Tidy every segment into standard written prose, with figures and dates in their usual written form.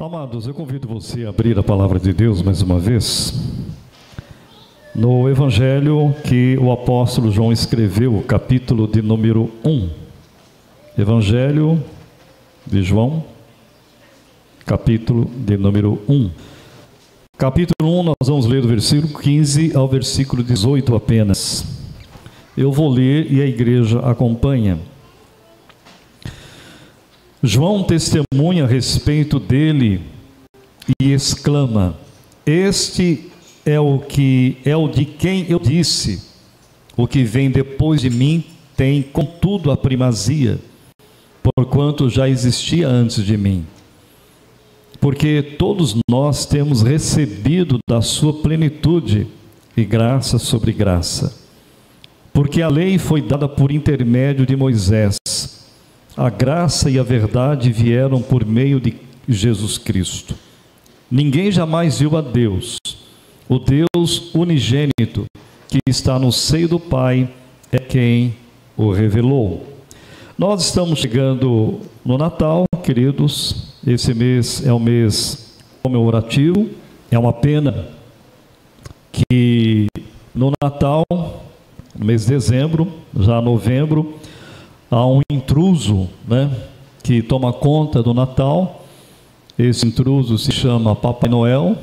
Amados, eu convido você a abrir a palavra de Deus mais uma vez no Evangelho que o apóstolo João escreveu, capítulo de número 1. Evangelho de João, capítulo de número 1. Capítulo 1, nós vamos ler do versículo 15 ao versículo 18 apenas. Eu vou ler e a igreja acompanha. João testemunha a respeito dele e exclama: Este é o de quem eu disse, o que vem depois de mim tem contudo a primazia, porquanto já existia antes de mim. Porque todos nós temos recebido da sua plenitude e graça sobre graça. Porque a lei foi dada por intermédio de Moisés, a graça e a verdade vieram por meio de Jesus Cristo. Ninguém jamais viu a Deus. O Deus unigênito, que está no seio do Pai, é quem o revelou. Nós estamos chegando no Natal, queridos. Esse mês é um mês comemorativo. É uma pena que no Natal, no mês de dezembro, já novembro, há um intruso, que toma conta do Natal. Esse intruso se chama Papai Noel.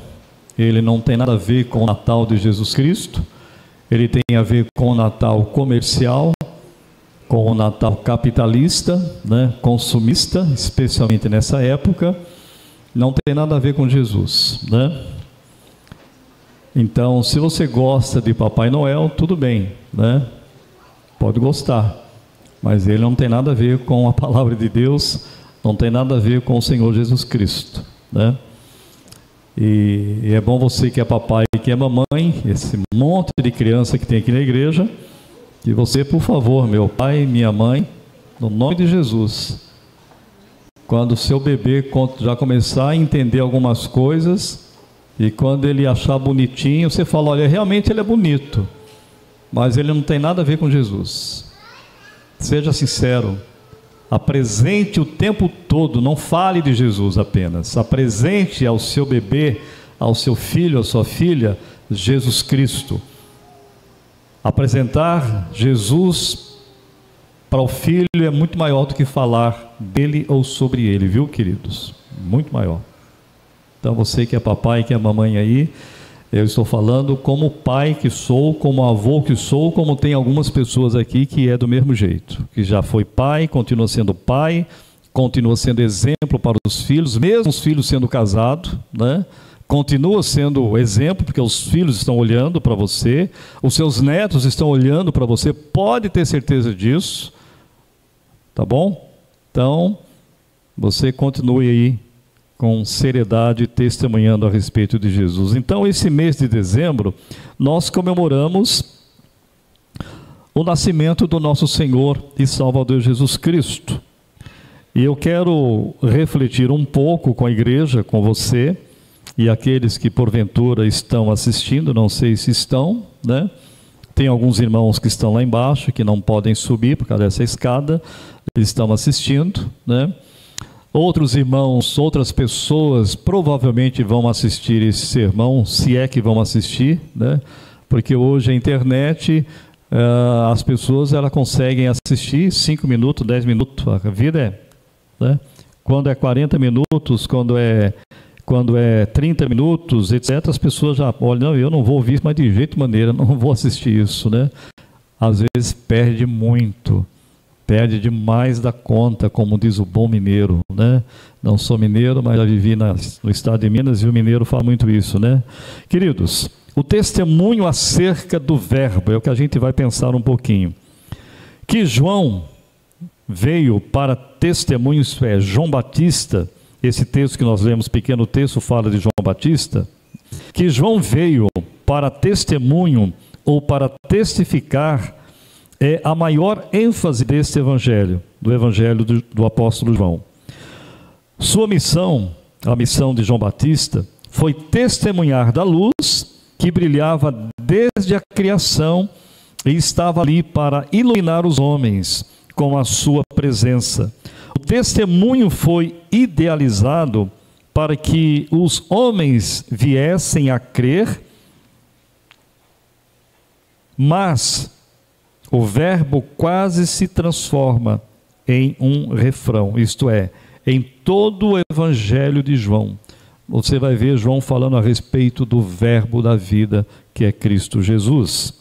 Ele não tem nada a ver com o Natal de Jesus Cristo. Ele tem a ver com o Natal comercial, com o Natal capitalista, consumista, especialmente nessa época. Não tem nada a ver com Jesus, Então, se você gosta de Papai Noel, tudo bem, Pode gostar. Mas ele não tem nada a ver com a palavra de Deus, não tem nada a ver com o Senhor Jesus Cristo, E é bom você que é papai e que é mamãe, esse monte de criança que tem aqui na igreja, que você, por favor, meu pai e minha mãe, no nome de Jesus, quando o seu bebê já começar a entender algumas coisas, e quando ele achar bonitinho, você fala: olha, realmente ele é bonito, mas ele não tem nada a ver com Jesus. Seja sincero, apresente o tempo todo, não fale de Jesus apenas, apresente ao seu bebê, ao seu filho, à sua filha, Jesus Cristo. Apresentar Jesus para o filho é muito maior do que falar dele ou sobre ele, viu, queridos? Muito maior. Então você que é papai, que é mamãe aí, eu estou falando como pai que sou, como avô que sou, como tem algumas pessoas aqui que é do mesmo jeito, que já foi pai, continua sendo pai, continua sendo exemplo para os filhos, mesmo os filhos sendo casados, continua sendo exemplo, porque os filhos estão olhando para você, os seus netos estão olhando para você, pode ter certeza disso, tá bom? Então, você continue aí com seriedade, testemunhando a respeito de Jesus. Então, esse mês de dezembro, nós comemoramos o nascimento do nosso Senhor e Salvador Jesus Cristo. E eu quero refletir um pouco com a igreja, com você, e aqueles que porventura estão assistindo, não sei se estão, Tem alguns irmãos que estão lá embaixo, que não podem subir por causa dessa escada, eles estão assistindo, Outros irmãos, outras pessoas provavelmente vão assistir esse sermão, se é que vão assistir, Porque hoje a internet, as pessoas conseguem assistir 5 minutos, 10 minutos, a vida quando é 40 minutos, quando é 30 minutos, etc., as pessoas já olham: não, eu não vou ouvir, mas de jeito maneira, não vou assistir isso, Às vezes perde muito. Perde demais da conta, como diz o bom mineiro, Não sou mineiro, mas já vivi no estado de Minas e o mineiro fala muito isso, Queridos, o testemunho acerca do verbo é o que a gente vai pensar um pouquinho. Que João veio para testemunho, isso é, João Batista, esse texto que nós lemos, pequeno texto, fala de João Batista, que João veio para testemunho ou para testificar, é a maior ênfase deste evangelho, do evangelho do apóstolo João. Sua missão, a missão de João Batista, foi testemunhar da luz que brilhava desde a criação e estava ali para iluminar os homens com a sua presença. O testemunho foi idealizado para que os homens viessem a crer, mas o verbo quase se transforma em um refrão, isto é, em todo o evangelho de João. Você vai ver João falando a respeito do verbo da vida, que é Cristo Jesus.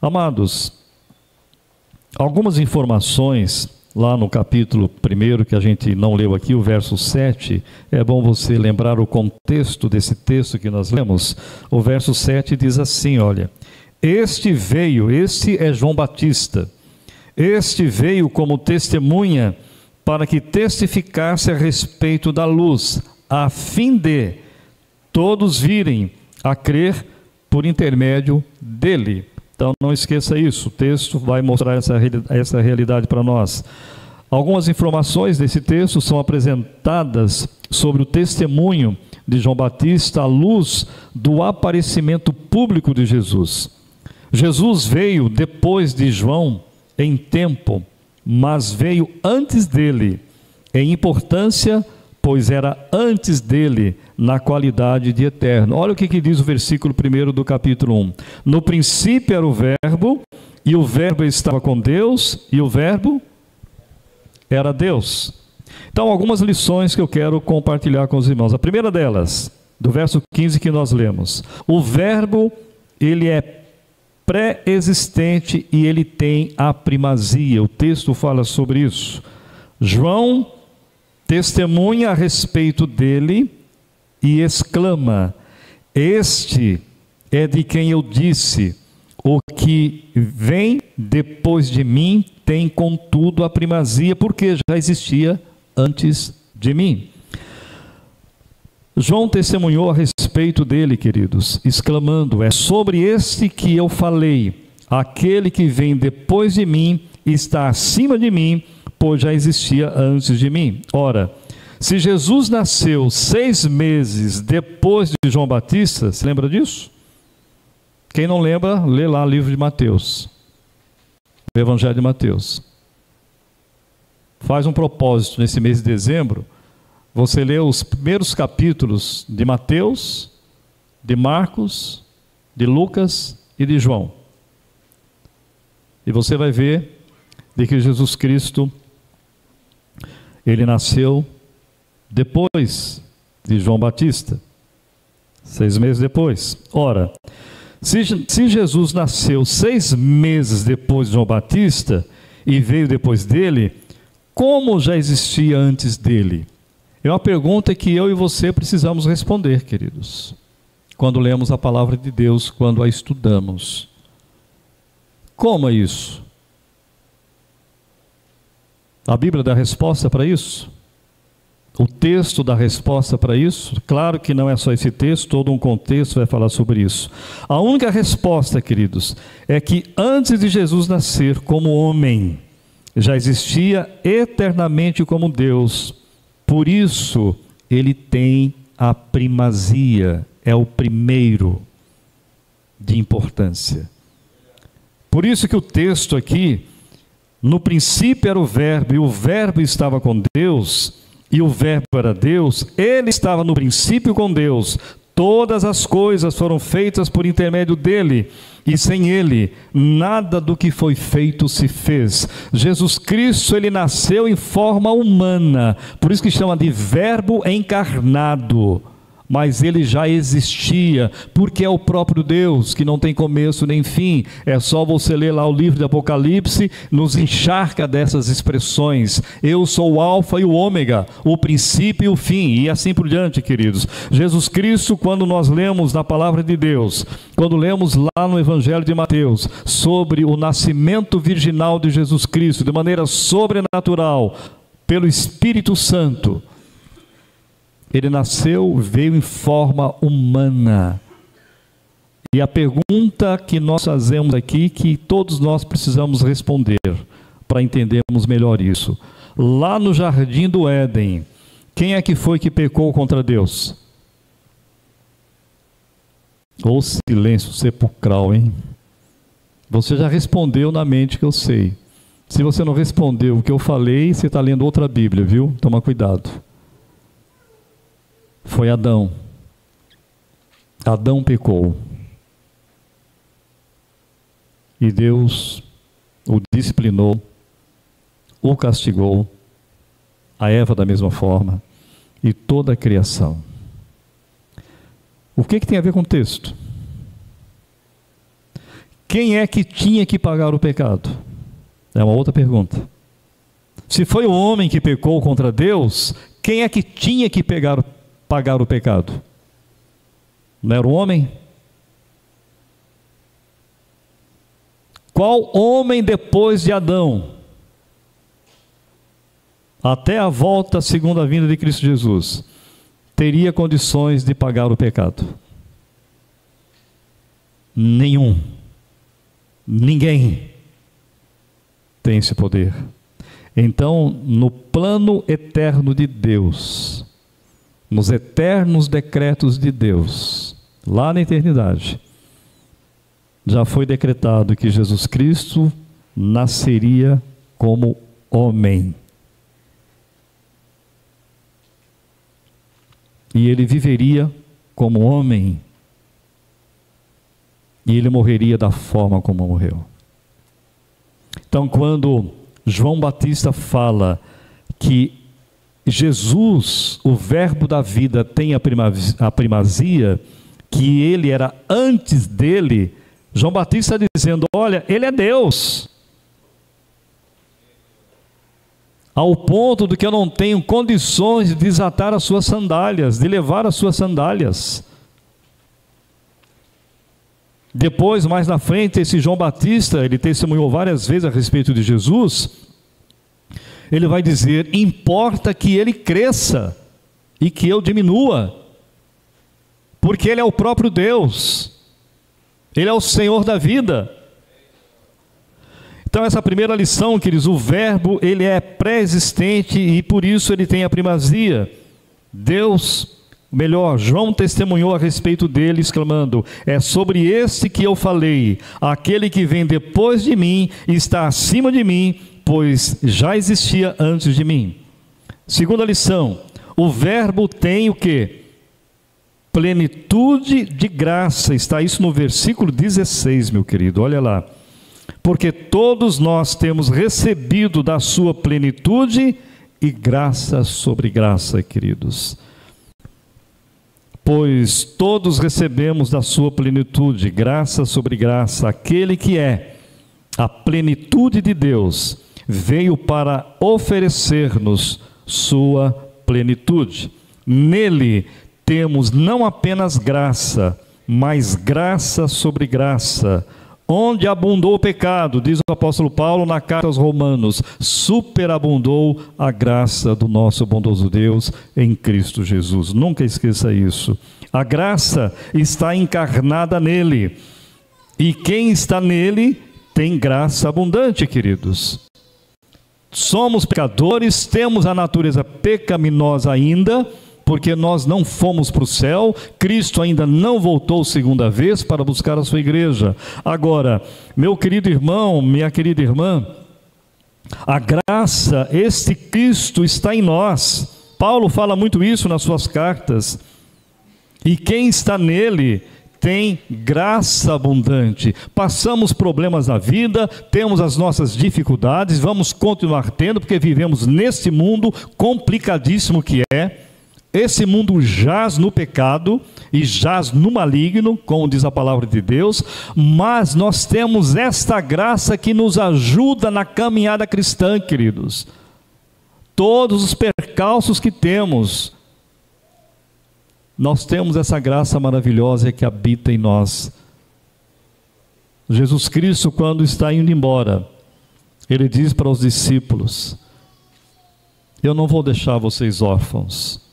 Amados, algumas informações lá no capítulo 1, que a gente não leu aqui, o verso 7, é bom você lembrar o contexto desse texto que nós lemos. O verso 7 diz assim, olha: este é João Batista, este veio como testemunha para que testificasse a respeito da luz, a fim de todos virem a crer por intermédio dele. Então não esqueça isso, o texto vai mostrar essa realidade para nós. Algumas informações desse texto são apresentadas sobre o testemunho de João Batista à luz do aparecimento público de Jesus. Jesus veio depois de João em tempo, mas veio antes dele em importância, pois era antes dele na qualidade de eterno. Olha o que diz o versículo 1 do capítulo 1. No princípio era o verbo, e o verbo estava com Deus, e o verbo era Deus. Então, algumas lições que eu quero compartilhar com os irmãos. A primeira delas, do verso 15 que nós lemos. O verbo, ele é pré-existente e ele tem a primazia. O texto fala sobre isso. João testemunha a respeito dele e exclama: este é de quem eu disse, o que vem depois de mim tem contudo a primazia, porque já existia antes de mim. João testemunhou a respeito dele, queridos, exclamando: é sobre este que eu falei, aquele que vem depois de mim está acima de mim, pois já existia antes de mim. Ora, se Jesus nasceu 6 meses depois de João Batista, se lembra disso? Quem não lembra, lê lá o livro de Mateus, o Evangelho de Mateus. Faz um propósito nesse mês de dezembro, você lê os primeiros capítulos de Mateus, de Marcos, de Lucas e de João. E você vai ver de que Jesus Cristo, ele nasceu depois de João Batista, 6 meses depois. Ora, se Jesus nasceu 6 meses depois de João Batista e veio depois dele, como já existia antes dele? É uma pergunta que eu e você precisamos responder, queridos, quando lemos a palavra de Deus, quando a estudamos. Como é isso? A Bíblia dá resposta para isso? O texto dá resposta para isso? Claro que não é só esse texto, todo um contexto vai falar sobre isso. A única resposta, queridos, é que antes de Jesus nascer como homem, já existia eternamente como Deus. Por isso, ele tem a primazia, é o primeiro de importância. Por isso que o texto aqui, no princípio era o verbo, e o verbo estava com Deus, e o verbo era Deus, ele estava no princípio com Deus. Todas as coisas foram feitas por intermédio dele, e sem ele, nada do que foi feito se fez. Jesus Cristo, ele nasceu em forma humana, por isso que chama de verbo encarnado. Mas ele já existia, porque é o próprio Deus, que não tem começo nem fim. É só você ler lá o livro de Apocalipse, nos encharca dessas expressões. Eu sou o alfa e o ômega, o princípio e o fim, e assim por diante, queridos. Jesus Cristo, quando nós lemos na palavra de Deus, quando lemos lá no Evangelho de Mateus, sobre o nascimento virginal de Jesus Cristo, de maneira sobrenatural, pelo Espírito Santo, ele nasceu, veio em forma humana. E a pergunta que nós fazemos aqui, que todos nós precisamos responder, para entendermos melhor isso. Lá no jardim do Éden, quem é que foi que pecou contra Deus? Ô silêncio sepulcral, hein? Você já respondeu na mente que eu sei. Se você não respondeu o que eu falei, você está lendo outra Bíblia, viu? Toma cuidado. foi Adão. Adão pecou. E Deus o disciplinou, o castigou, a Eva da mesma forma, e toda a criação. O que tem a ver com o texto? Quem é que tinha que pagar o pecado? É uma outra pergunta. Se foi o homem que pecou contra Deus, quem é que tinha que pagar o pecado? Não era o homem? Qual homem depois de Adão, até a volta, segunda vinda de Cristo Jesus, teria condições de pagar o pecado? Nenhum. Ninguém tem esse poder. Então, no plano eterno de Deus, nos eternos decretos de Deus, lá na eternidade, já foi decretado que Jesus Cristo nasceria como homem. E ele viveria como homem. E ele morreria da forma como morreu. Então, quando João Batista fala que Jesus, o verbo da vida, tem a primazia, que ele era antes dele, João Batista está dizendo, olha, ele é Deus. Ao ponto de que eu não tenho condições de desatar as suas sandálias, de levar as suas sandálias. Depois, mais na frente, esse João Batista, ele testemunhou várias vezes a respeito de Jesus, ele vai dizer, importa que ele cresça e que eu diminua, porque ele é o próprio Deus, ele é o Senhor da vida. Então essa primeira lição, queridos, o verbo, ele é pré-existente e por isso ele tem a primazia. Deus, melhor, João testemunhou a respeito dele, exclamando, é sobre este que eu falei, aquele que vem depois de mim está acima de mim, pois já existia antes de mim. Segunda lição, o verbo tem o quê? Plenitude de graça, está isso no versículo 16, meu querido, olha lá. Porque todos nós temos recebido da sua plenitude e graça sobre graça, queridos. Pois todos recebemos da sua plenitude, graça sobre graça, aquele que é a plenitude de Deus, veio para oferecer-nos sua plenitude. Nele temos não apenas graça, mas graça sobre graça. Onde abundou o pecado, diz o apóstolo Paulo na carta aos Romanos, superabundou a graça do nosso bondoso Deus em Cristo Jesus. Nunca esqueça isso. A graça está encarnada nele. E quem está nele tem graça abundante, queridos. Somos pecadores, temos a natureza pecaminosa ainda, porque nós não fomos para o céu, Cristo ainda não voltou segunda vez para buscar a sua igreja. Agora, meu querido irmão, minha querida irmã, a graça, este Cristo está em nós. Paulo fala muito isso nas suas cartas. E quem está nele tem graça abundante. Passamos problemas na vida, temos as nossas dificuldades, vamos continuar tendo, porque vivemos neste mundo complicadíssimo que é. Esse mundo jaz no pecado e jaz no maligno, como diz a palavra de Deus, mas nós temos esta graça que nos ajuda na caminhada cristã, queridos. Todos os percalços que temos, nós temos essa graça maravilhosa que habita em nós. Jesus Cristo, quando está indo embora, ele diz para os discípulos, eu não vou deixar vocês órfãos.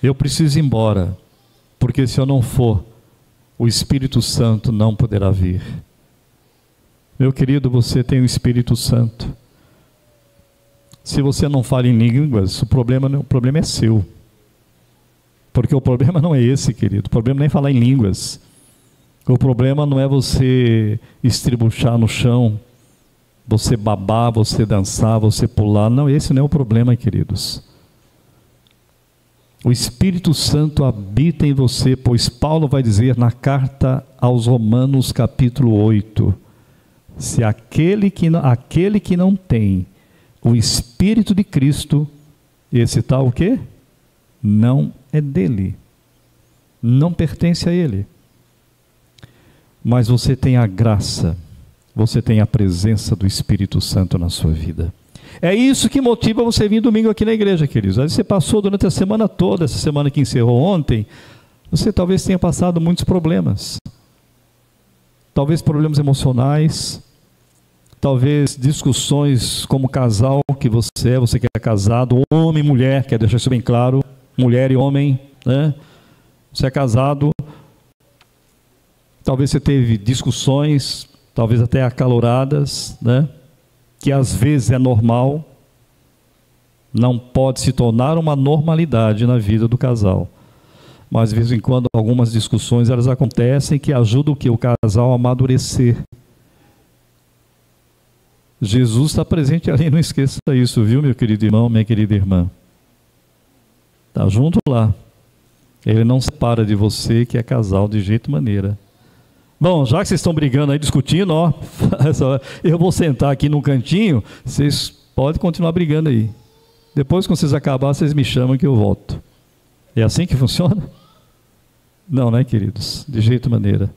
Eu preciso ir embora, porque se eu não for, o Espírito Santo não poderá vir. Meu querido, você tem o Espírito Santo. Se você não fala em línguas, o problema é seu. Porque o problema não é esse, querido. O problema não é falar em línguas. O problema não é você estribuchar no chão, você babar, você dançar, você pular. Não, esse não é o problema, queridos. O Espírito Santo habita em você, pois Paulo vai dizer na carta aos Romanos capítulo 8, se aquele que não tem o Espírito de Cristo, esse tal o quê? Não é dele, não pertence a ele. Mas você tem a graça, você tem a presença do Espírito Santo na sua vida. É isso que motiva você vir domingo aqui na igreja, queridos. Aí você passou durante a semana toda, essa semana que encerrou ontem, você talvez tenha passado muitos problemas. Talvez problemas emocionais, talvez discussões como casal que você que é casado, homem e mulher, quero deixar isso bem claro, mulher e homem, né? Você é casado, talvez você teve discussões, talvez até acaloradas, né? Que às vezes é normal, não pode se tornar uma normalidade na vida do casal. Mas de vez em quando algumas discussões elas acontecem que ajudam o casal a amadurecer. Jesus está presente ali, não esqueça isso, viu, meu querido irmão, minha querida irmã? Está junto lá. Ele não separa de você que é casal de jeito e maneira. Bom, já que vocês estão brigando aí, discutindo, ó, eu vou sentar aqui num cantinho, vocês podem continuar brigando aí. Depois, quando vocês acabarem, vocês me chamam que eu volto. É assim que funciona? Não, né, queridos? De jeito e maneira.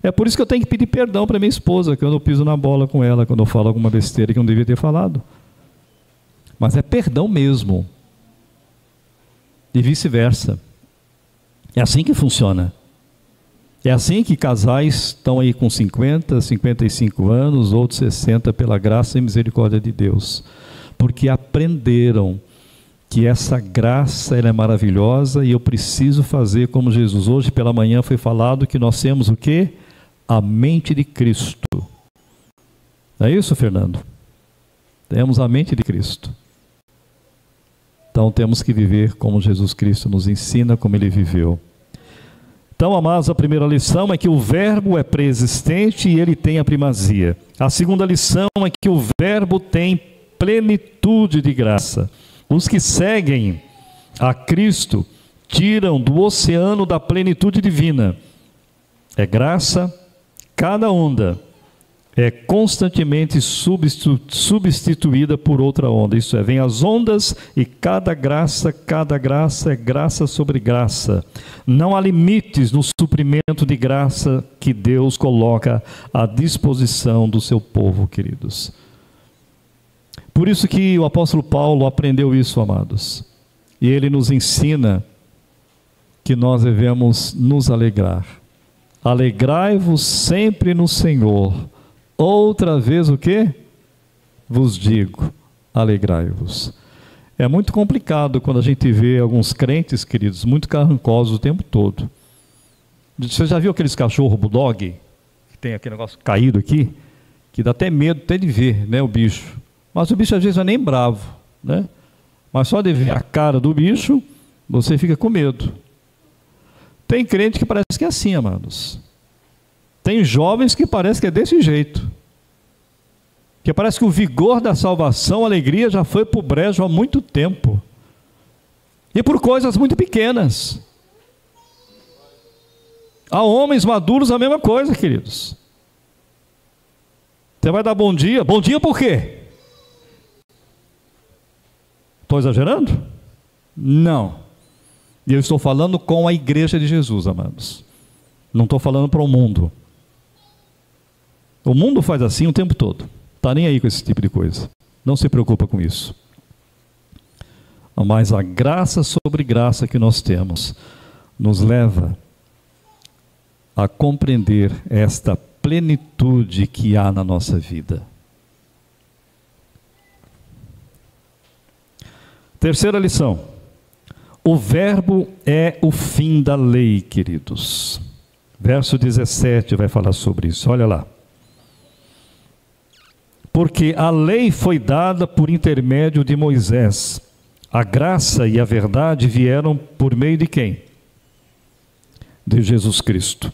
É por isso que eu tenho que pedir perdão para minha esposa, quando eu piso na bola com ela, quando eu falo alguma besteira que eu não devia ter falado. Mas é perdão mesmo. E vice-versa. É assim que funciona. É assim que casais estão aí com 50, 55 anos, outros 60, pela graça e misericórdia de Deus. Porque aprenderam que essa graça ela é maravilhosa e eu preciso fazer como Jesus. Hoje pela manhã foi falado que nós temos o quê? A mente de Cristo. É isso, Fernando? Temos a mente de Cristo. Então temos que viver como Jesus Cristo nos ensina, como Ele viveu. Então, amados, a primeira lição é que o verbo é preexistente e ele tem a primazia. A segunda lição é que o verbo tem plenitude de graça. Os que seguem a Cristo tiram do oceano da plenitude divina. É graça, cada onda é constantemente substituída por outra onda. Isso é, vem as ondas e cada graça é graça sobre graça. Não há limites no suprimento de graça que Deus coloca à disposição do seu povo, queridos. Por isso que o apóstolo Paulo aprendeu isso, amados. E ele nos ensina que nós devemos nos alegrar. Alegrai-vos sempre no Senhor. Outra vez o quê? Vos digo, alegrai-vos. É muito complicado quando a gente vê alguns crentes, queridos, muito carrancosos o tempo todo. Você já viu aqueles cachorro bulldog? Que tem aquele negócio caído aqui? Que dá até medo até de ver, né, o bicho. Mas o bicho às vezes não é nem bravo, né? Mas só de ver a cara do bicho, você fica com medo. Tem crente que parece que é assim, amados. Tem jovens que parece que é desse jeito. Que parece que o vigor da salvação, a alegria já foi para o brejo há muito tempo. E por coisas muito pequenas. Há homens maduros a mesma coisa, queridos. Você vai dar bom dia. Bom dia por quê? Estou exagerando? Não. E eu estou falando com a igreja de Jesus, amados. Não estou falando para o mundo. O mundo faz assim o tempo todo. Está nem aí com esse tipo de coisa. Não se preocupa com isso. Mas a graça sobre graça que nós temos nos leva a compreender esta plenitude que há na nossa vida. Terceira lição. O verbo é o fim da lei, queridos. Verso 17 vai falar sobre isso. Olha lá. Porque a lei foi dada por intermédio de Moisés. A graça e a verdade vieram por meio de quem? De Jesus Cristo.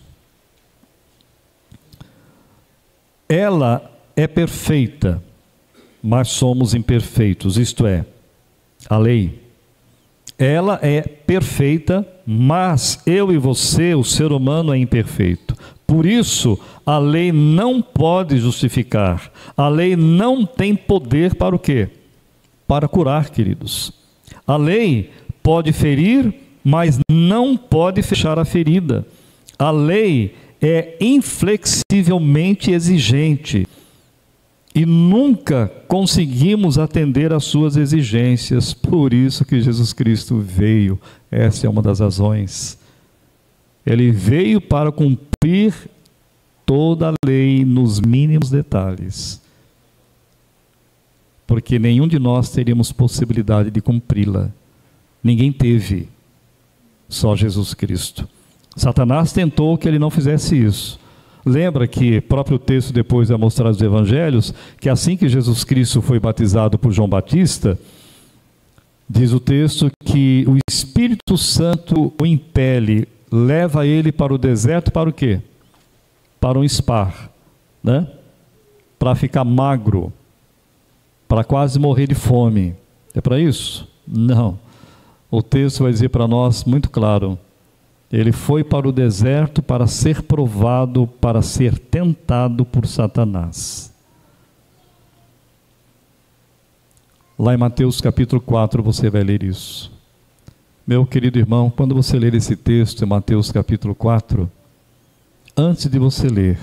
Ela é perfeita, mas somos imperfeitos. Isto é, a lei ela é perfeita, mas eu e você, o ser humano, é imperfeito. Por isso, a lei não pode justificar. A lei não tem poder para o quê? Para curar, queridos. A lei pode ferir, mas não pode fechar a ferida. A lei é inflexivelmente exigente e nunca conseguimos atender às suas exigências. Por isso que Jesus Cristo veio. Essa é uma das razões. Ele veio para cumprir toda a lei nos mínimos detalhes, porque nenhum de nós teríamos possibilidade de cumpri-la. Ninguém teve, só Jesus Cristo. Satanás tentou que ele não fizesse isso. Lembra que o próprio texto depois vai mostrar nos evangelhos, que assim que Jesus Cristo foi batizado por João Batista, diz o texto que o Espírito Santo o impele, leva ele para o deserto, para o quê? Para um spar, né? Para ficar magro, para quase morrer de fome. É para isso? Não. O texto vai dizer para nós muito claro: ele foi para o deserto para ser provado, para ser tentado por Satanás. Lá em Mateus capítulo 4 você vai ler isso. Meu querido irmão, quando você ler esse texto em Mateus capítulo 4, antes de você ler,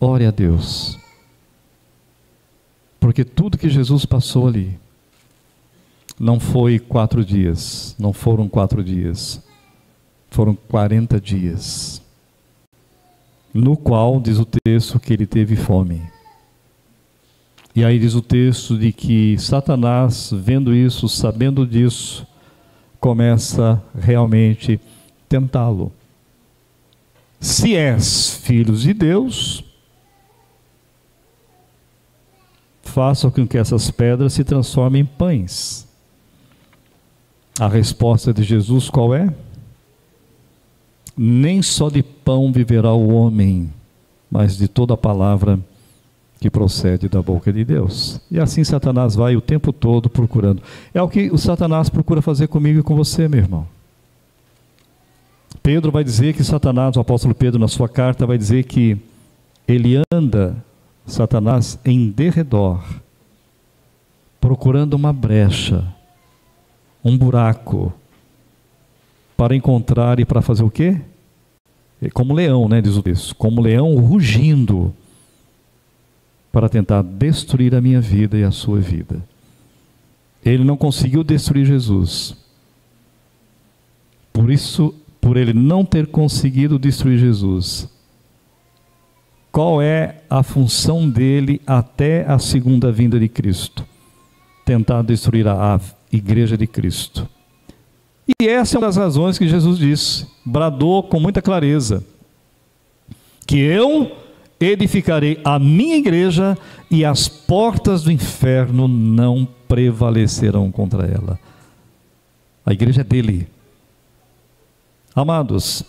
ore a Deus. Porque tudo que Jesus passou ali, não foi 4 dias, não foram 4 dias, foram 40 dias, no qual diz o texto que ele teve fome. E aí diz o texto de que Satanás, vendo isso, sabendo disso, começa realmente tentá-lo. Se és filho de Deus, faça com que essas pedras se transformem em pães. A resposta de Jesus qual é? Nem só de pão viverá o homem, mas de toda a palavra que procede da boca de Deus. E assim Satanás vai o tempo todo procurando. É o que o Satanás procura fazer comigo e com você, meu irmão. Pedro vai dizer que Satanás, o apóstolo Pedro na sua carta vai dizer que ele anda, Satanás, em derredor, procurando uma brecha, um buraco, para encontrar e para fazer o quê? Como leão, né, diz o texto, como leão rugindo, para tentar destruir a minha vida e a sua vida. Ele não conseguiu destruir Jesus. Por isso, por ele não ter conseguido destruir Jesus, qual é a função dele até a segunda vinda de Cristo? Tentar destruir a igreja de Cristo. E essa é uma das razões que Jesus disse, bradou com muita clareza, que eu edificarei a minha igreja e as portas do inferno não prevalecerão contra ela. A igreja é dele. Amados,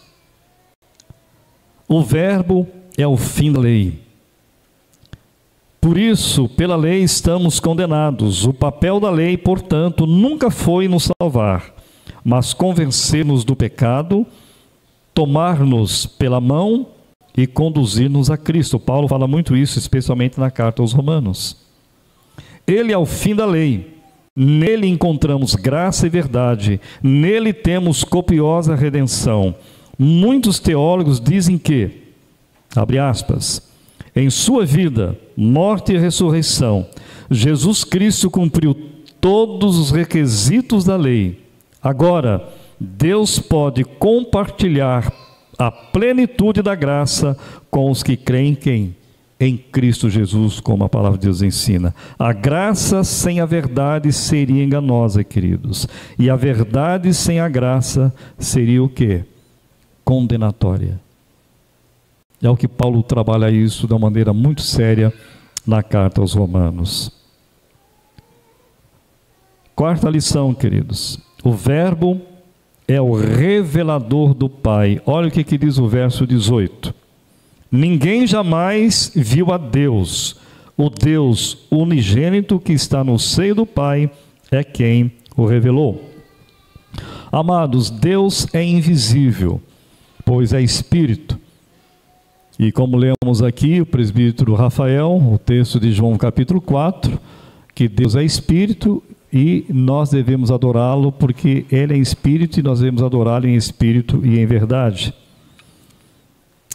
o verbo é o fim da lei. Por isso, pela lei estamos condenados. O papel da lei, portanto, nunca foi nos salvar, mas convencer-nos do pecado, tomar-nos pela mão e conduzir-nos a Cristo. Paulo fala muito isso, especialmente na carta aos Romanos. Ele é o fim da lei. Nele encontramos graça e verdade. Nele temos copiosa redenção. Muitos teólogos dizem que, abre aspas, em sua vida, morte e ressurreição, Jesus Cristo cumpriu todos os requisitos da lei. Agora, Deus pode compartilhar a plenitude da graça com os que creem em quem? Em Cristo Jesus, como a palavra de Deus ensina. A graça sem a verdade seria enganosa, queridos. E a verdade sem a graça seria o quê? Condenatória. É o que Paulo trabalha isso de uma maneira muito séria na carta aos Romanos. Quarta lição, queridos. O verbo é o revelador do Pai. Olha o que diz o verso 18. Ninguém jamais viu a Deus. O Deus unigênito que está no seio do Pai é quem o revelou. Amados, Deus é invisível, pois é Espírito. E como lemos aqui, o presbítero Rafael, o texto de João capítulo 4, que Deus é Espírito e nós devemos adorá-lo porque Ele é Espírito e nós devemos adorá-lo em Espírito e em verdade.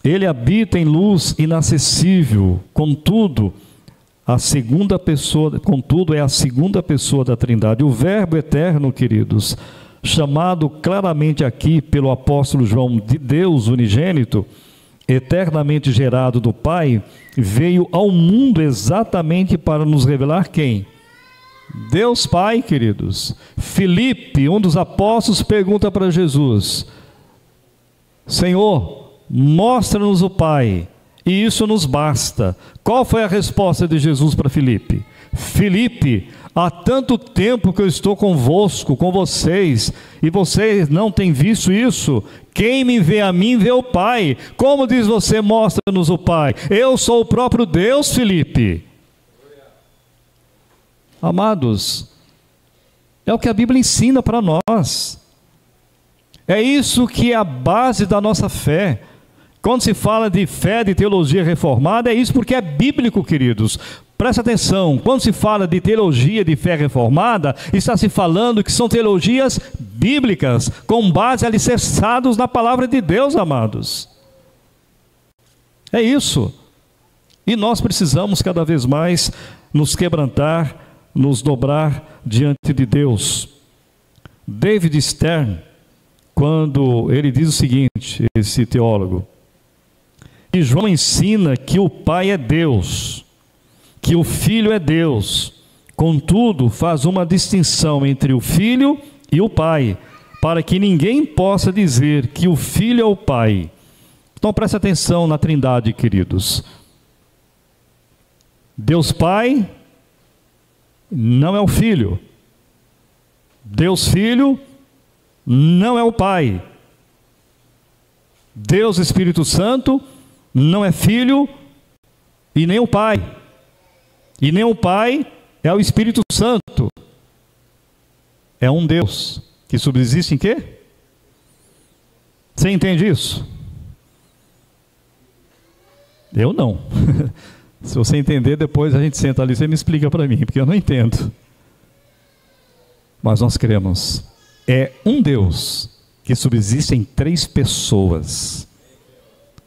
Ele habita em luz inacessível, contudo, é a segunda pessoa da Trindade. O Verbo eterno, queridos, chamado claramente aqui pelo apóstolo João de Deus unigênito, eternamente gerado do Pai, veio ao mundo exatamente para nos revelar quem? Deus Pai, queridos. Filipe, um dos apóstolos, pergunta para Jesus: Senhor, mostra-nos o Pai, e isso nos basta. Qual foi a resposta de Jesus para Filipe? Filipe, há tanto tempo que eu estou convosco, com vocês, e vocês não têm visto isso. Quem me vê a mim, vê o Pai. Como diz você, mostra-nos o Pai? Eu sou o próprio Deus, Filipe. Amados, é o que a Bíblia ensina para nós. É isso que é a base da nossa fé. Quando se fala de fé, de teologia reformada, é isso porque é bíblico, queridos. Presta atenção, quando se fala de teologia de fé reformada, está se falando que são teologias bíblicas, com base alicerçados na palavra de Deus, amados. É isso. E nós precisamos cada vez mais nos quebrantar, nos dobrar diante de Deus. David Stern, quando ele diz o seguinte, esse teólogo, que João ensina que o Pai é Deus, que o Filho é Deus, contudo faz uma distinção entre o Filho e o Pai, para que ninguém possa dizer que o Filho é o Pai. Então preste atenção na Trindade, queridos. Deus Pai não é o Filho. Deus Filho não é o Pai. Deus Espírito Santo não é Filho e nem o Pai. E nem o Pai é o Espírito Santo. É um Deus que subsiste em quê? Você entende isso? Eu não. Se você entender, depois a gente senta ali, você me explica para mim, porque eu não entendo. Mas nós cremos. É um Deus que subsiste em 3 pessoas.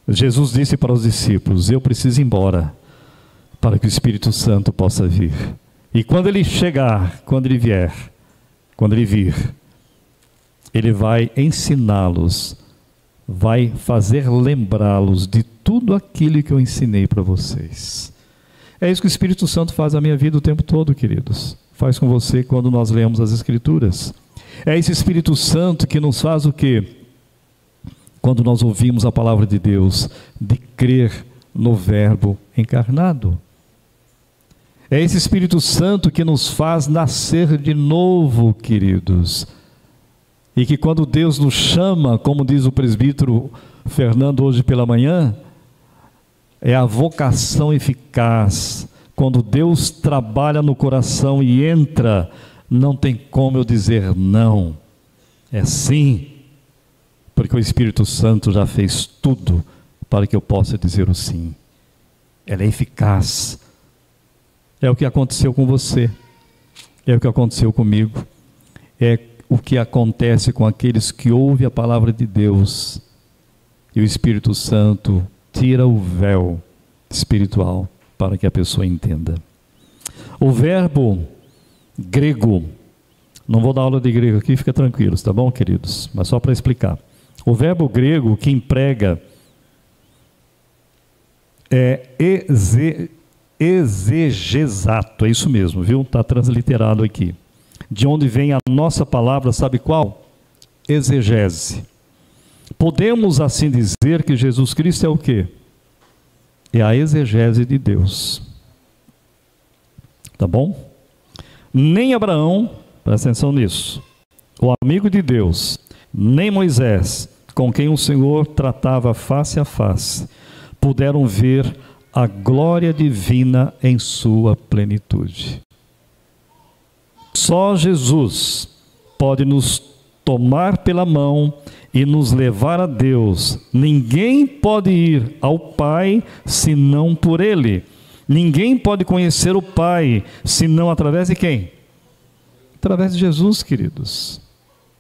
Jesus disse para os discípulos: eu preciso ir embora, para que o Espírito Santo possa vir. E quando ele chegar, quando ele vir, ele vai ensiná-los, vai fazer lembrá-los de tudo aquilo que eu ensinei para vocês. É isso que o Espírito Santo faz na minha vida o tempo todo, queridos. Faz com você quando nós lemos as Escrituras. É esse Espírito Santo que nos faz o quê? Quando nós ouvimos a palavra de Deus, de crer no Verbo encarnado. É esse Espírito Santo que nos faz nascer de novo, queridos. E que quando Deus nos chama, como diz o presbítero Fernando hoje pela manhã, é a vocação eficaz. Quando Deus trabalha no coração e entra, não tem como eu dizer não. É sim, porque o Espírito Santo já fez tudo para que eu possa dizer o sim. Ela é eficaz. É o que aconteceu com você, é o que aconteceu comigo, é o que acontece com aqueles que ouvem a palavra de Deus, e o Espírito Santo tira o véu espiritual para que a pessoa entenda. O verbo grego, não vou dar aula de grego aqui, fica tranquilos, tá bom, queridos? Mas só para explicar. O verbo grego que emprega é exegesato, é isso mesmo, viu? Está transliterado aqui. De onde vem a nossa palavra, sabe qual? Exegese. Podemos assim dizer que Jesus Cristo é o quê? É a exegese de Deus. Tá bom? Nem Abraão, presta atenção nisso, o amigo de Deus, nem Moisés, com quem o Senhor tratava face a face, puderam ver a glória divina em sua plenitude. Só Jesus pode nos tomar pela mão e nos levar a Deus. Ninguém pode ir ao Pai senão por Ele. Ninguém pode conhecer o Pai senão através de quem? Através de Jesus, queridos.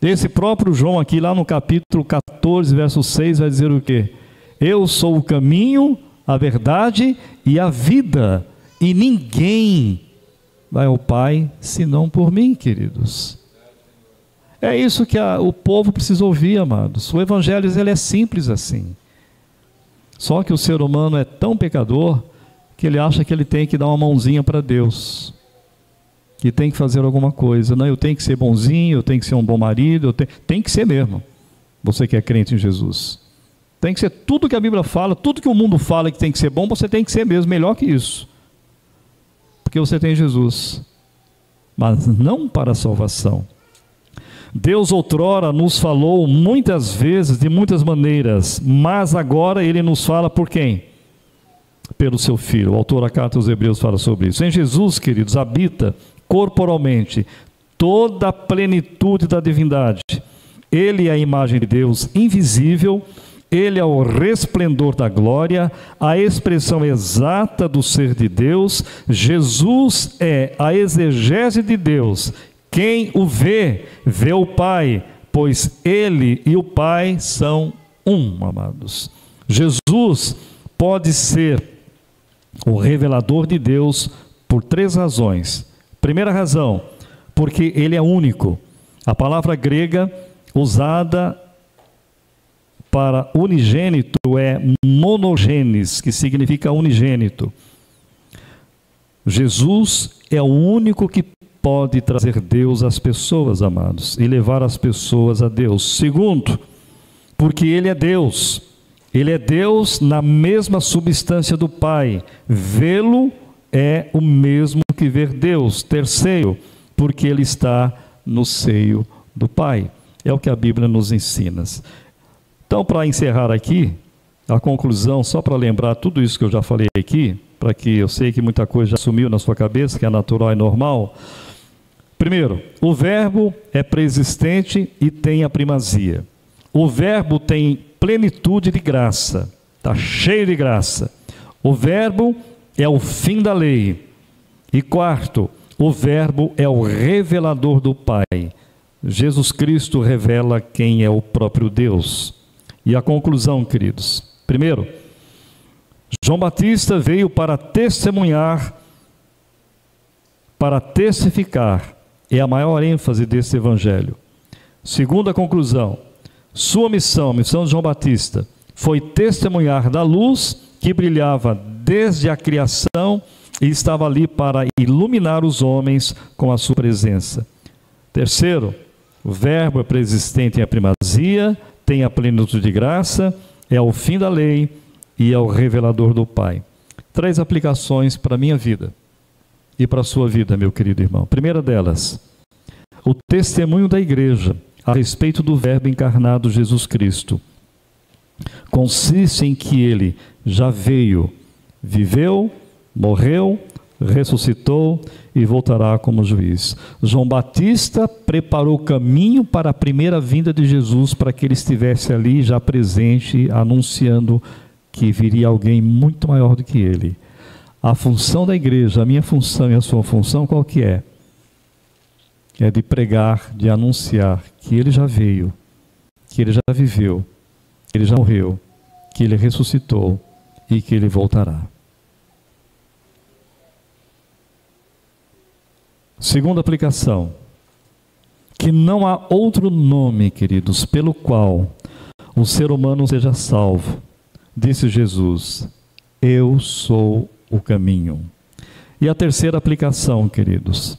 Esse próprio João aqui, lá no capítulo 14, verso 6, vai dizer o quê? Eu sou o caminho, a verdade e a vida, e ninguém vai ao Pai senão por mim, queridos. É isso que o povo precisa ouvir, amados. O Evangelho, ele é simples assim. Só que o ser humano é tão pecador que ele acha que ele tem que dar uma mãozinha para Deus, que tem que fazer alguma coisa. Não, eu tenho que ser bonzinho, eu tenho que ser um bom marido, tem que ser mesmo. Você que é crente em Jesus, tem que ser tudo que a Bíblia fala, tudo que o mundo fala que tem que ser bom, você tem que ser mesmo, melhor que isso, porque você tem Jesus, mas não para a salvação. Deus outrora nos falou muitas vezes, de muitas maneiras, mas agora Ele nos fala por quem? Pelo seu Filho. O autor da carta aos Hebreus fala sobre isso. Em Jesus, queridos, habita corporalmente toda a plenitude da divindade. Ele é a imagem de Deus invisível, Ele é o resplendor da glória, a expressão exata do ser de Deus. Jesus é a exegese de Deus. Quem o vê, vê o Pai, pois Ele e o Pai são um, amados. Jesus pode ser o revelador de Deus por 3 razões. Primeira razão, porque Ele é único. A palavra grega usada para unigênito é monogenes, que significa unigênito. Jesus é o único que pode trazer Deus às pessoas, amados, e levar as pessoas a Deus. Segundo, porque Ele é Deus. Ele é Deus na mesma substância do Pai. Vê-lo é o mesmo que ver Deus. Terceiro, porque Ele está no seio do Pai. É o que a Bíblia nos ensina. Então, para encerrar aqui, a conclusão, só para lembrar tudo isso que eu já falei aqui, para que eu sei que muita coisa já sumiu na sua cabeça, que é natural e normal. Primeiro, o verbo é preexistente e tem a primazia. O verbo tem plenitude de graça, está cheio de graça. O verbo é o fim da lei. E quarto, o verbo é o revelador do Pai. Jesus Cristo revela quem é o próprio Deus. E a conclusão, queridos. Primeiro, João Batista veio para testemunhar, para testificar. É a maior ênfase desse evangelho. Segunda conclusão, sua missão, a missão de João Batista, foi testemunhar da luz que brilhava desde a criação e estava ali para iluminar os homens com a sua presença. Terceiro, o verbo é preexistente em a primazia, tem a plenitude de graça, é o fim da lei e é o revelador do Pai. 3 aplicações para a minha vida e para a sua vida, meu querido irmão. Primeira delas, o testemunho da igreja a respeito do verbo encarnado Jesus Cristo consiste em que Ele já veio, viveu, morreu, ressuscitou e voltará como juiz. João Batista preparou o caminho para a primeira vinda de Jesus, para que Ele estivesse ali já presente, anunciando que viria alguém muito maior do que Ele. A função da igreja, a minha função e a sua função, qual que é? É de pregar, de anunciar que Ele já veio, que Ele já viveu, que Ele já morreu, que Ele ressuscitou e que Ele voltará. Segunda aplicação, que não há outro nome, queridos, pelo qual o ser humano seja salvo. Disse Jesus, eu sou o caminho. E a terceira aplicação, queridos,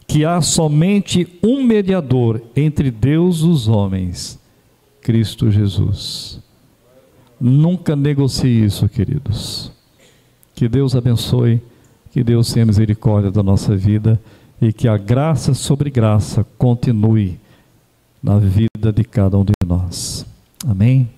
que há somente um mediador entre Deus e os homens, Cristo Jesus. Nunca negocie isso, queridos. Que Deus abençoe, que Deus tenha misericórdia da nossa vida e que a graça sobre graça continue na vida de cada um de nós. Amém?